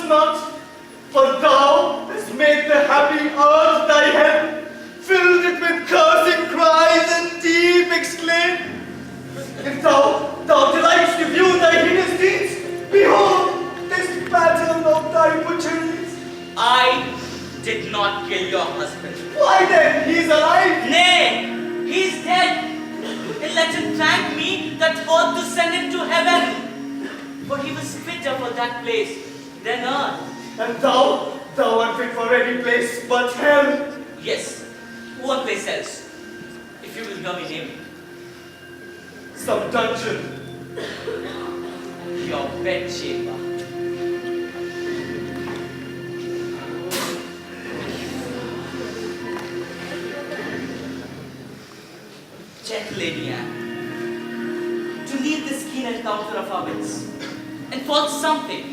not. For thou hast made the happy earth thy heaven, filled it with cursing cries and deep exclaim. If thou delightst to view thy hidden deeds, behold this pattern of thy butcheries. I did not kill your husband. Why then, he is alive? Nay, he is dead. And let him thank me that thought to send him to heaven. For he was fitter for that place than earth. And thou art fit for any place but hell. Yes, one place else, if you will hear me name it. Some dungeon. Your bedchamber. Gentle Lady Anne, to lead this keen encounter of our wits and forge something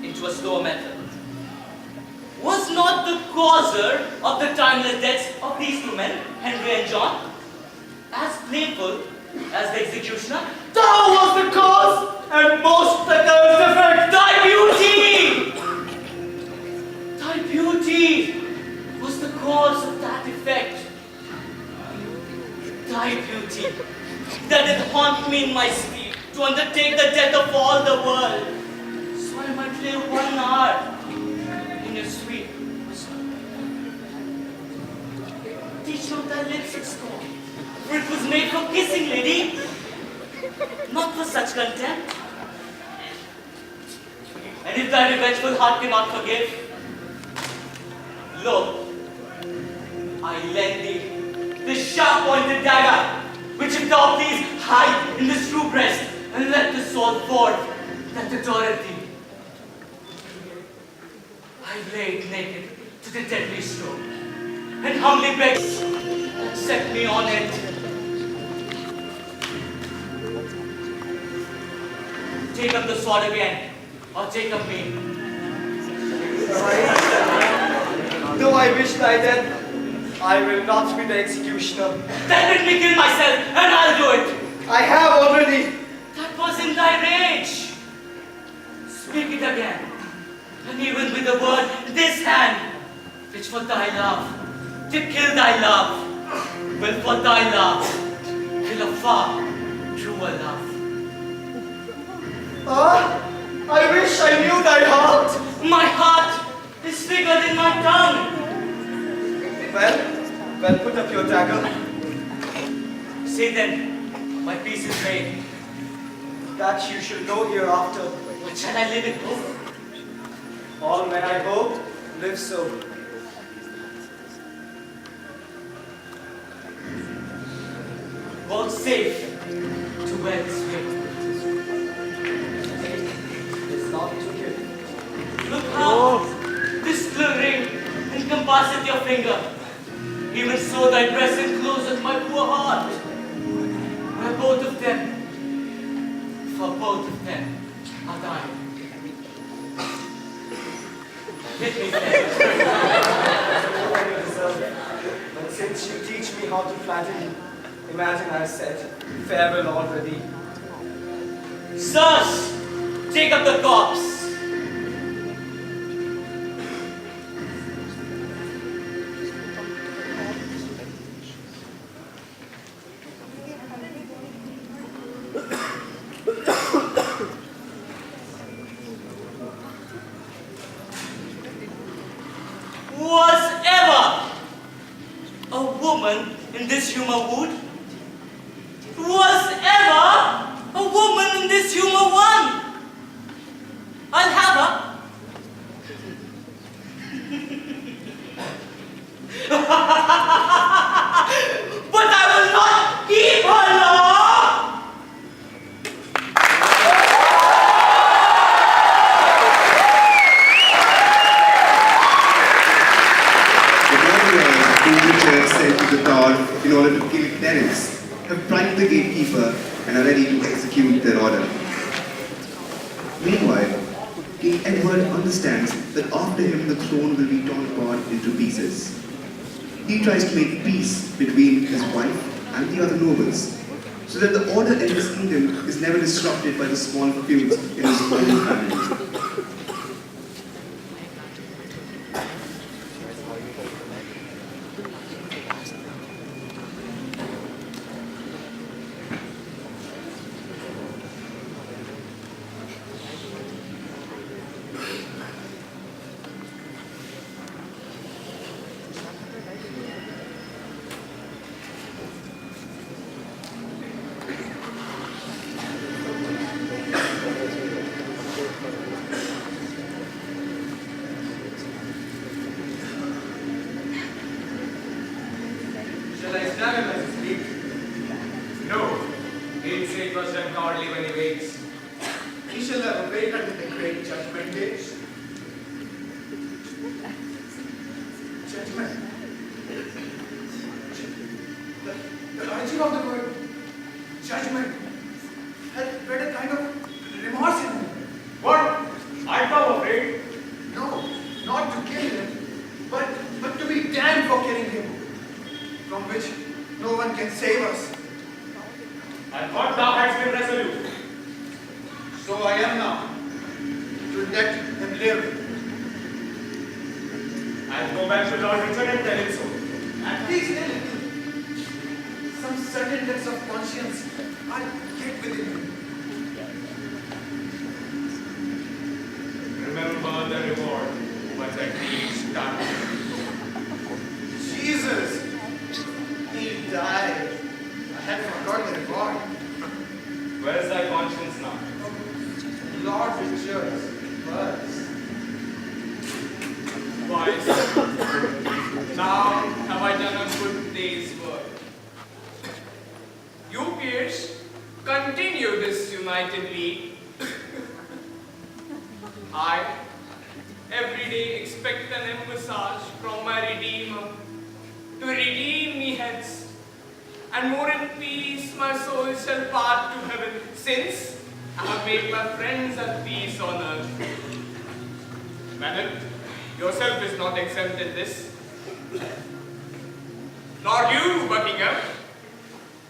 into a slower method, was not the causer of the timeless deaths of these two men, Henry and John, as playful as the executioner? Thou was the cause, and most the cursed effect. Thy beauty! Thy beauty was the cause of that effect. Thy beauty that did haunt me in my sleep to undertake the death of all the world, so I might live 1 hour in your sweet bosom. Teach not thy lips its scorn, for it was made for kissing, lady, not for such contempt. And if thy revengeful heart cannot forgive, lo, I lend thee this sharp-pointed dagger, which if thou please hide in this true breast, and let the sword forth that adoreth thee. I laid naked to the deadly stroke, and humbly begged that set me on it. Take up the sword again, or take up me. Though I wish thy death, I will not be the executioner. Then let me kill myself, and I'll do it. I have already. That was in thy rage. Speak it again, and even with the word, this hand, which for thy love, to kill thy love, will for thy love, kill a far truer love. I wish I knew thy heart. My heart is figured in my tongue. Well, put up your dagger. Say then, my peace is made. That you shall know hereafter. But shall I live in hope? All men I hope live so. Vouchsafe to wear this ring. It's not to give. Look how this little ring encompasseth your finger. Even so thy breast encloseth my poor heart. For both of them are thine. Let me But since you teach me how to flatter you, imagine I said farewell already. Sirs, take up the corpse. Was ever a woman in this human wood? Was ever a woman in this human one? I'll have her. But I will not keep her long. Sent to the tower in order to kill Clarence, have primed the gatekeeper and are ready to execute their order. Meanwhile, King Edward understands that after him the throne will be torn apart into pieces. He tries to make peace between his wife and the other nobles, so that the order in his kingdom is never disrupted by the small feuds in his own family. can save us. I thought thou hadst been resolute. So I am now, to let him live. I'll go back to Lord Richard and tell him so. At least a little. Some certain depths of conscience are yet within me. Remember the reward was at each done. Jesus, he died. I had forgotten the reward. Where is thy conscience now? Lord Richard's words. Boys, now have I done a good day's work. You, Pierce, continue this united league. I every day expect an embassage from my Redeemer to redeem me hence, and more in peace my soul shall part to heaven, since I have made my friends at peace on earth. Madam, yourself is not exempt in this. Nor you, Buckingham.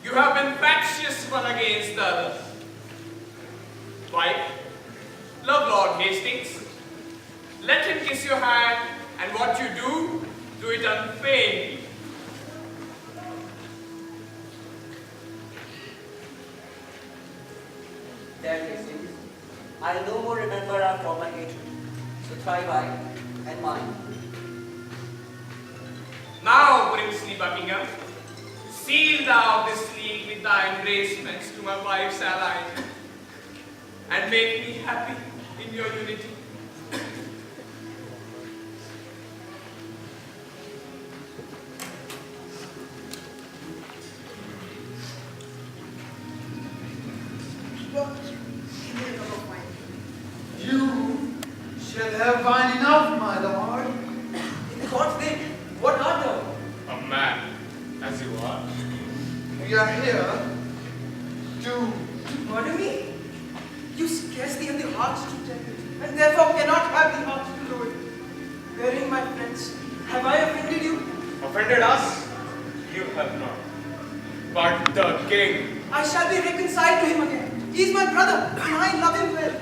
You have been factious one against the others. Wife, love Lord Hastings. Let him kiss your hand, and what you do it unfeignedly. There, Hastings. I'll no more remember our former hatred. So thrive I and mine. Now, princely Buckingham, seal thou this league with thy embracements to my wife's allies, and make me happy in your unity. You shall have wine enough, my lord. In God's name, what art thou? A man, as you are. We are here to Pardon me? You scarcely have the heart to tell it, and therefore cannot have the heart to do it. Wherein, my friends, have I offended you? Offended us? You have not. But the king. I shall be reconciled to him again. He is my brother, and I love him well.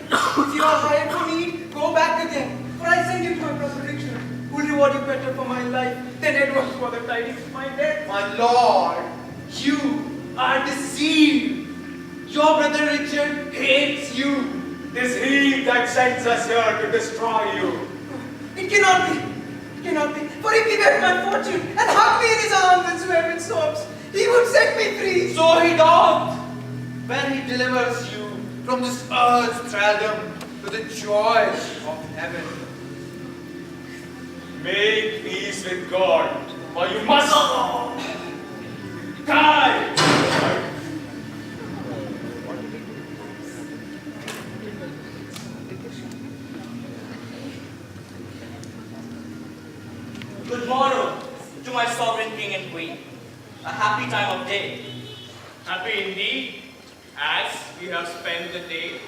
If you are hired for need, go back again. For I send you to my brother Richard, who will reward you better for my life than Edward for the tidings of my death. my lord. You are deceived. Your brother Richard hates you. Tis he that sends us here to destroy you. It cannot be. It cannot be. For if he were my fortune and hugged me in his arms and swam with sobs, he would set me free. So he doth, when he delivers you from this earth's thraldom to the joys of heaven. Make peace with God, or you must die. Good morrow to my sovereign king and queen. A happy time of day. Happy indeed, as we have spent the day.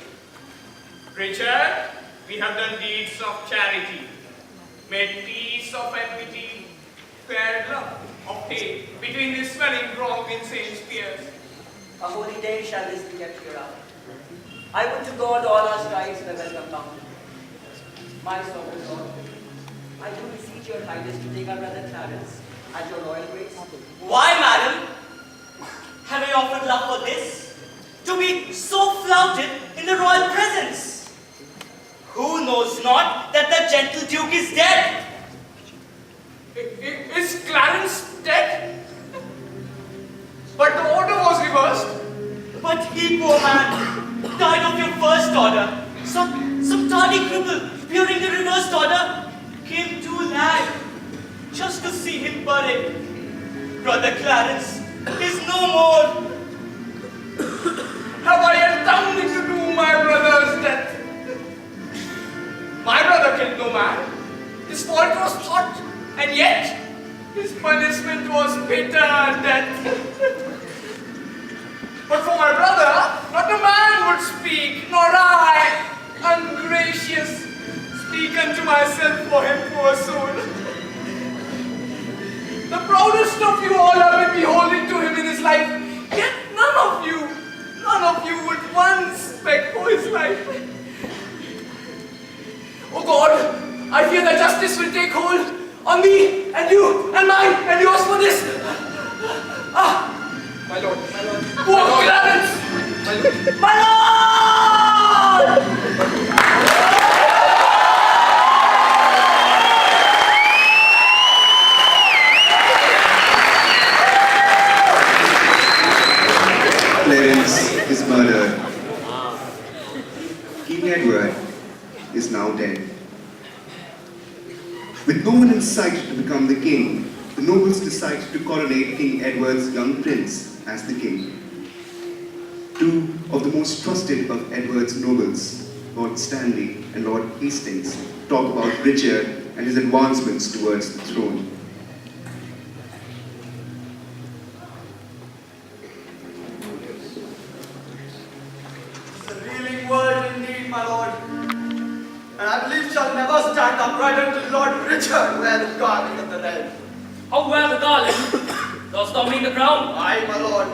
Richard, we have done deeds of charity, made peace of enmity, fair love of hate between the swelling wrong in Saint Spears. A holy day shall this be kept hereafter. I would to God all our strides in a welcome bounty. My sovereign lord, I do beseech your highness to take our brother Clarence at your royal grace. Why, madam? Have I offered love for this? To be so flouted in the royal presence? Who knows not that the gentle duke is dead? Is Clarence dead? But the order was reversed. But he, poor man, died of your first order. Some tardy cripple, fearing the reversed order, came too late just to see him buried. Brother Clarence is no more. Have I yet done to do my brother's death? My brother killed no man. His fault was thought, and yet his punishment was bitter death. But for my brother, not a man would speak, nor I, ungracious, speak unto myself for him, poor soul. The proudest of you all have been beholden to him in his life, yet none of you would once beg for his life. Oh God, I fear that justice will take hold on me and you and mine and yours for this. Ah, My lord, poor Clarence! My lord! Clarence is murdered. King Edward is now dead. With no one in sight to become the king, the nobles decide to coronate King Edward's young prince as the king. Two of the most trusted of Edward's nobles, Lord Stanley and Lord Hastings, talk about Richard and his advancements towards the throne. It's a reeling world indeed, my lord. And I believe shall never stand upright until Lord Richard wear the garland of the realm. How wear the garland? Dost thou mean the crown? Aye, my lord.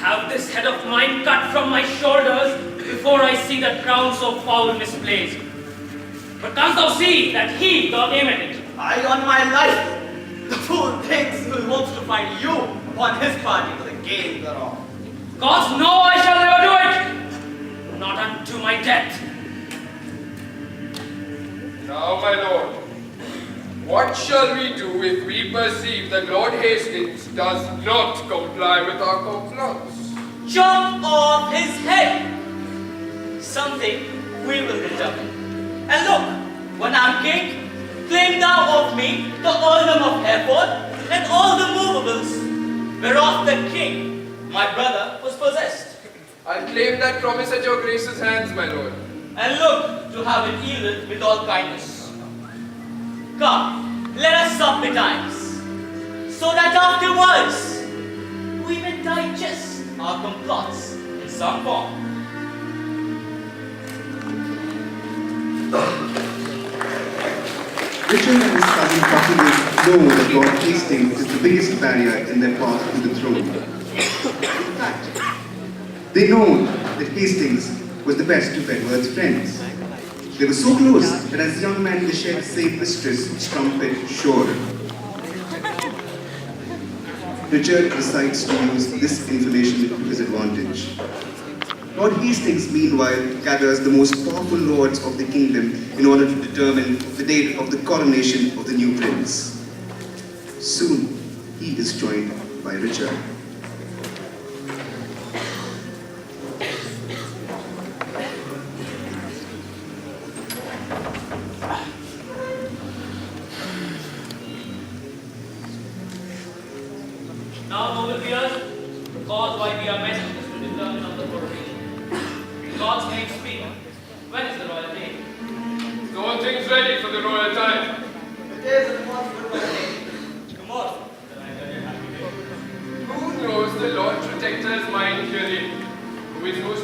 Have this head of mine cut from my shoulders before I see that crown so foul misplaced. But canst thou see that he doth aim at it? Aye, on my life. The fool thinks he hopes to find you upon his party for the gain thereof. Gods know I shall never do it, not unto my death. now my lord, what shall we do if we perceive that Lord Hastings does not comply with our complaints? Chop off his head. Something we will determine. And look, when I'm king, claim thou of me the earldom of Hereford and all the movables, whereof the king, my brother, was possessed. I claim that promise at your grace's hands, my lord. And look to have it yielded with all kindness. Come, let us sup betimes, so that afterwards we may digest our complots in some form. Richard and his cousin Buckingham know that Lord Hastings is the biggest barrier in their path to the throne. In fact, they know that Hastings was the best of Edward's friends. They were so close that as young men they shared the same mistress, Strumpet Shore. Richard decides to use this information to his advantage. Lord Hastings, meanwhile, gathers the most powerful lords of the kingdom in order to determine the date of the coronation of the new prince. Soon, he is joined by Richard. Now, noble peers, the cause why we are met is to determine of the coronation. Gods may speak. When is the royal day? So all things ready for the royal time. It is a possible day. Tomorrow. Who knows the Lord Protector's mind herein, who is most